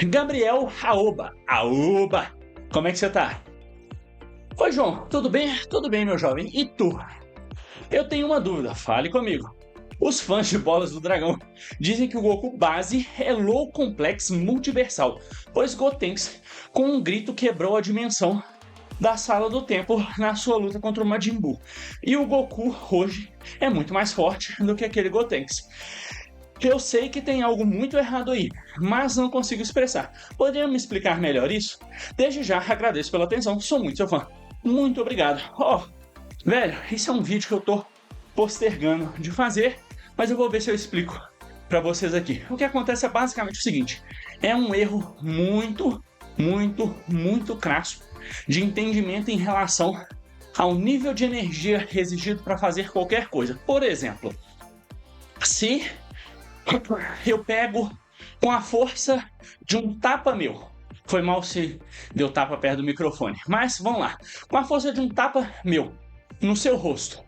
Gabriel Aoba. Aoba! Como é que você tá? Oi, João, tudo bem? Tudo bem, meu jovem. E tu? Eu tenho uma dúvida, fale comigo. Os fãs de Bolas do Dragão dizem que o Goku base é Low Complex Multiversal, pois Gotenks, com um grito, quebrou a dimensão da Sala do Tempo na sua luta contra o Majin Buu. E o Goku, hoje, é muito mais forte do que aquele Gotenks. Eu sei que tem algo muito errado aí, mas não consigo expressar. Poderia me explicar melhor isso? Desde já agradeço pela atenção, sou muito seu fã. Muito obrigado. Velho, esse é um vídeo que eu tô postergando de fazer, mas eu vou ver se eu explico pra vocês aqui. O que acontece é basicamente o seguinte: é um erro muito crasso de entendimento em relação ao nível de energia exigido para fazer qualquer coisa. Por exemplo, se eu pego com a força de um tapa meu. Foi mal se deu tapa perto do microfone. Mas vamos lá. Com a força de um tapa meu no seu rosto,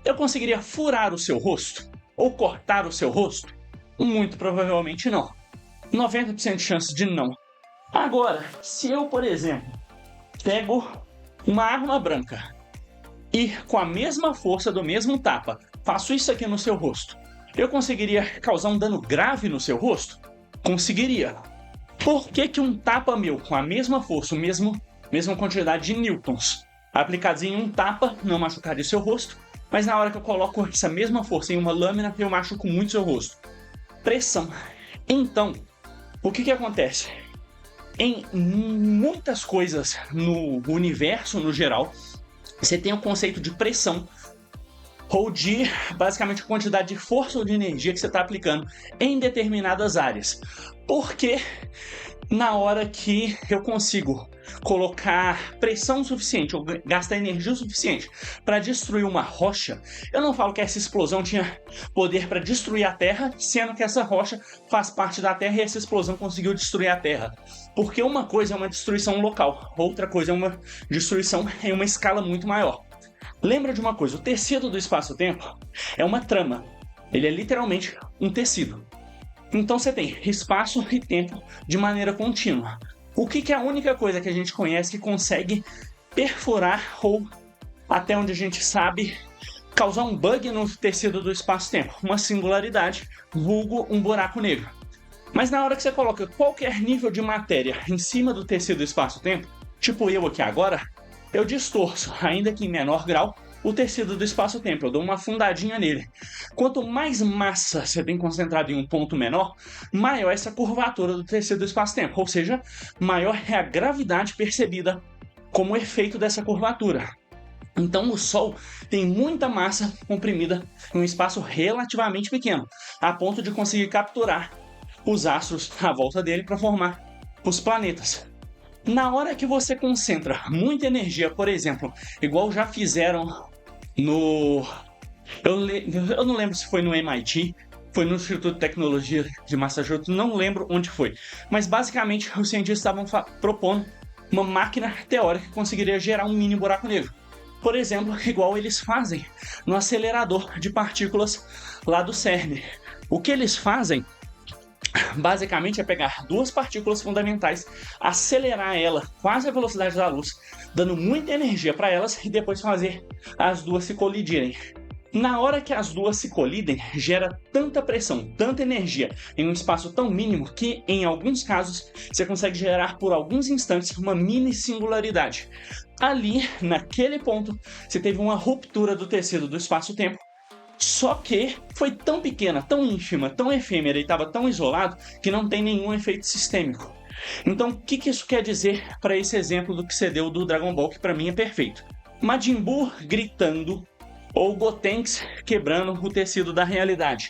eu conseguiria furar o seu rosto? Ou cortar o seu rosto? Muito provavelmente não. 90% de chance de não. Agora, se eu, por exemplo, pego uma arma branca e com a mesma força do mesmo tapa faço isso aqui no seu rosto, eu conseguiria causar um dano grave no seu rosto? Conseguiria. Por que um tapa meu com a mesma força, mesma quantidade de newtons aplicados em um tapa não machucaria o seu rosto, mas na hora que eu coloco essa mesma força em uma lâmina eu machuco muito seu rosto? Pressão. Então, o que acontece? Em muitas coisas no universo no geral, você tem o conceito de pressão, ou de, basicamente, a quantidade de força ou de energia que você está aplicando em determinadas áreas. Porque na hora que eu consigo colocar pressão suficiente ou gastar energia suficiente para destruir uma rocha, eu não falo que essa explosão tinha poder para destruir a Terra, sendo que essa rocha faz parte da Terra e essa explosão conseguiu destruir a Terra. Porque uma coisa é uma destruição local, outra coisa é uma destruição em uma escala muito maior. Lembra de uma coisa, o tecido do espaço-tempo é uma trama. Ele é literalmente um tecido. Então você tem espaço e tempo de maneira contínua. O que é a única coisa que a gente conhece que consegue perfurar ou, até onde a gente sabe, causar um bug no tecido do espaço-tempo? Uma singularidade, vulgo um buraco negro. Mas na hora que você coloca qualquer nível de matéria em cima do tecido do espaço-tempo, tipo eu aqui agora, eu distorço, ainda que em menor grau, o tecido do espaço-tempo. Eu dou uma afundadinha nele. Quanto mais massa você tem concentrado em um ponto menor, maior é essa curvatura do tecido do espaço-tempo. Ou seja, maior é a gravidade percebida como efeito dessa curvatura. Então o Sol tem muita massa comprimida em um espaço relativamente pequeno, a ponto de conseguir capturar os astros à volta dele para formar os planetas. Na hora que você concentra muita energia, por exemplo, igual já fizeram no... Eu não lembro se foi no MIT, foi no Instituto de Tecnologia de Massachusetts, não lembro onde foi. Mas basicamente os cientistas estavam propondo uma máquina teórica que conseguiria gerar um mini buraco negro. Por exemplo, igual eles fazem no acelerador de partículas lá do CERN. O que eles fazem basicamente é pegar duas partículas fundamentais, acelerar ela quase a velocidade da luz, dando muita energia para elas e depois fazer as duas se colidirem. Na hora que as duas se colidem, gera tanta pressão, tanta energia em um espaço tão mínimo que, em alguns casos, você consegue gerar por alguns instantes uma mini singularidade. Ali, naquele ponto, você teve uma ruptura do tecido do espaço-tempo. Só que foi tão pequena, tão ínfima, tão efêmera e estava tão isolado que não tem nenhum efeito sistêmico. Então, o que isso quer dizer para esse exemplo do que você deu do Dragon Ball, que para mim é perfeito? Majin Buu gritando ou Gotenks quebrando o tecido da realidade.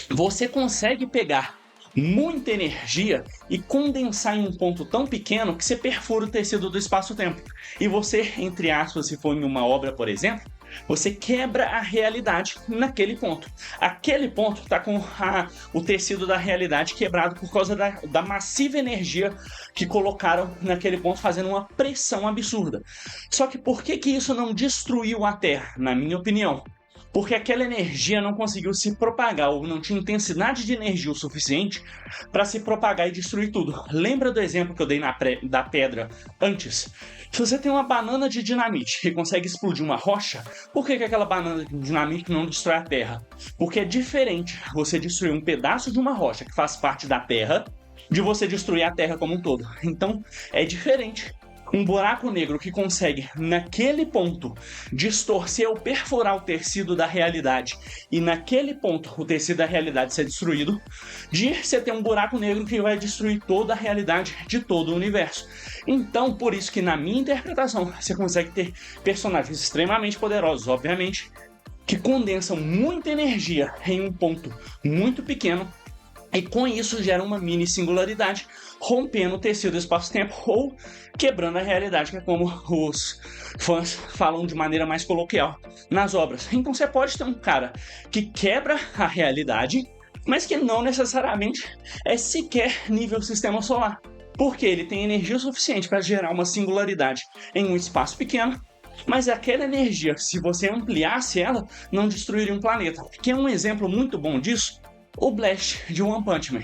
Você consegue pegar muita energia e condensar em um ponto tão pequeno que você perfura o tecido do espaço-tempo. E você, entre aspas, se for em uma obra, por exemplo, você quebra a realidade naquele ponto. Aquele ponto está com o tecido da realidade quebrado por causa da massiva energia que colocaram naquele ponto, fazendo uma pressão absurda. Só que por que isso não destruiu a Terra, na minha opinião? porque aquela energia não conseguiu se propagar, ou não tinha intensidade de energia o suficiente para se propagar e destruir tudo. Lembra do exemplo que eu dei da pedra antes? Se você tem uma banana de dinamite e consegue explodir uma rocha, por que aquela banana de dinamite não destrói a Terra? Porque é diferente você destruir um pedaço de uma rocha que faz parte da Terra de você destruir a Terra como um todo. Então, é diferente um buraco negro que consegue, naquele ponto, distorcer ou perfurar o tecido da realidade e naquele ponto o tecido da realidade ser destruído, de você ter um buraco negro que vai destruir toda a realidade de todo o universo. Então, por isso que na minha interpretação, você consegue ter personagens extremamente poderosos, obviamente, que condensam muita energia em um ponto muito pequeno, e com isso gera uma mini singularidade, rompendo o tecido do espaço-tempo ou quebrando a realidade, que é como os fãs falam de maneira mais coloquial nas obras. Então você pode ter um cara que quebra a realidade, mas que não necessariamente é sequer nível sistema solar, porque ele tem energia suficiente para gerar uma singularidade em um espaço pequeno, mas aquela energia, se você ampliasse ela, não destruiria um planeta. Que é um exemplo muito bom disso, o Blast de One Punch Man.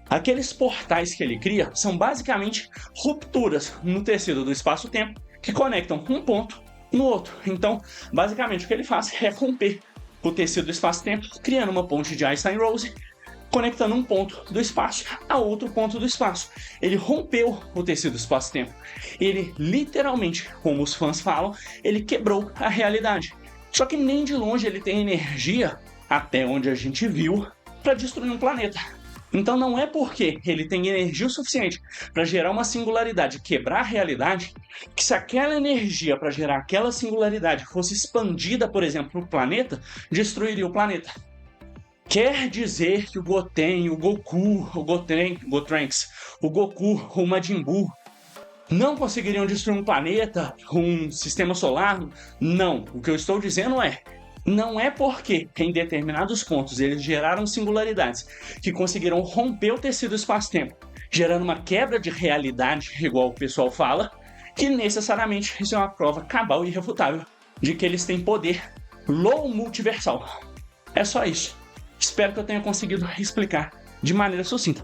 Aqueles portais que ele cria são basicamente rupturas no tecido do espaço-tempo que conectam um ponto no outro. Então, basicamente, o que ele faz é romper o tecido do espaço-tempo, criando uma ponte de Einstein-Rose, conectando um ponto do espaço a outro ponto do espaço. Ele rompeu o tecido do espaço-tempo. Ele, literalmente, como os fãs falam, ele quebrou a realidade. Só que nem de longe ele tem energia, até onde a gente viu, para destruir um planeta. Então não é porque ele tem energia suficiente para gerar uma singularidade, quebrar a realidade, que se aquela energia para gerar aquela singularidade fosse expandida, por exemplo, para o planeta, destruiria o planeta. Quer dizer que o Goten, o Goku, o Gotrunks, o Goku, o Majin Buu não conseguiriam destruir um planeta, um sistema solar? Não. O que eu estou dizendo não é porque em determinados pontos eles geraram singularidades que conseguiram romper o tecido do espaço-tempo, gerando uma quebra de realidade, igual o pessoal fala, que necessariamente isso é uma prova cabal e irrefutável de que eles têm poder low multiversal. É só isso. Espero que eu tenha conseguido explicar de maneira sucinta.